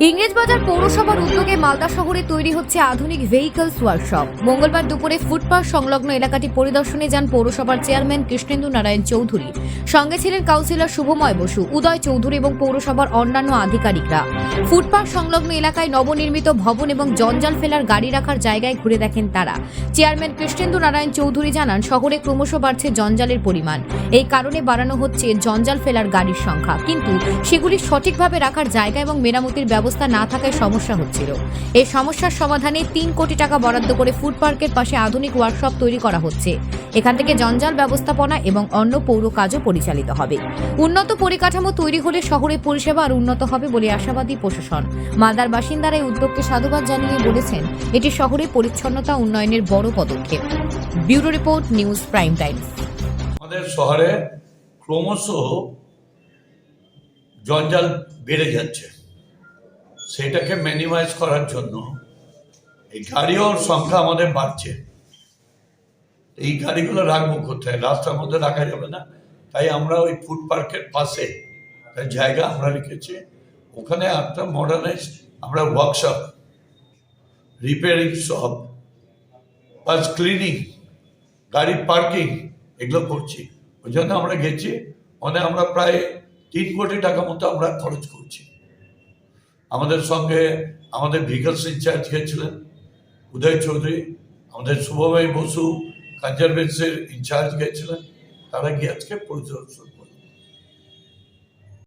ইংরেজবাজার পৌরসভার উদ্যোগে মালদা শহরে তৈরি হচ্ছে আধুনিক ভেহিকলস ওয়ার্কশপ। মঙ্গলবার দুপুরে ফুটপাথ সংলগ্ন এলাকাটি পরিদর্শনে যান পৌরসভার চেয়ারম্যান কৃষ্ণেন্দু নারায়ণ চৌধুরী। সঙ্গে ছিলেন কাউন্সিলর শুভময় বসু, উদয় চৌধুরী এবং পৌরসভার অন্যান্য আধিকারিকরা। ফুটপাথ সংলগ্ন এলাকায় নবনির্মিত ভবন এবং জঞ্জাল ফেলার গাড়ি রাখার জায়গায় ঘুরে দেখেন তারা। চেয়ারম্যান কৃষ্ণেন্দু নারায়ণ চৌধুরী জানান, শহরে ক্রমশ বাড়ছে জঞ্জালের পরিমাণ। এই কারণে বাড়ানো হচ্ছে জঞ্জাল ফেলার গাড়ির সংখ্যা, কিন্তু সেগুলি সঠিকভাবে রাখার জায়গা এবং মেরামতির ব্যবস্থা না থাকায় সমস্যা হচ্ছিল। এই সমস্যার সমাধানে 3 কোটি টাকা বরাদ্দ করে ফুড পার্কের পাশে আধুনিক ওয়ার্কশপ তৈরি করা হচ্ছে। এখান থেকে জঞ্জাল ব্যবস্থাপনা এবং অন্য পৌর কাজও পরিচালিত হবে। উন্নত পরিকাঠামো তৈরি হলে শহরের পরিষেবা আর উন্নত হবে বলে আশাবাদী প্রশাসন। মালদার বাসিন্দারা এই উদ্যোগকে সাধুবাদ জানিয়ে বলেছেন, এটি শহরের পরিচ্ছন্নতা উন্নয়নের বড় পদক্ষেপ। Bureau report, news prime Times. আমাদের শহরে ক্রমশ জঞ্জাল বেড়ে যাচ্ছে, সেটাকে মিনিমাইজ করার জন্য এই গাড়ির সংখ্যা আমাদের বাড়ছে। এই গাড়িগুলো রাখবো কোথায়? রাস্তার মধ্যে রাখা যাবে না, তাই আমরা ওই ফুড পার্কের পাশে জায়গা আমরা রেখেছি। ওখানে একটা মডার্নাইজ আমরা workshop, repairing shop, plus cleaning, গাড়ি পার্কিং এগুলো করছি। ওই জন্য আমরা গেছি, মানে আমরা প্রায় 3 কোটি টাকা মতো আমরা খরচ করছি। আমাদের সঙ্গে আমাদের ভেহিকলস ইনচার্জ গেছিলেন উদয় চৌধুরী, আমাদের শুভময় বসু কনজারভেন্সির ইনচার্জ গেছিলেন। তারা গিয়ে আজকে পরিদর্শন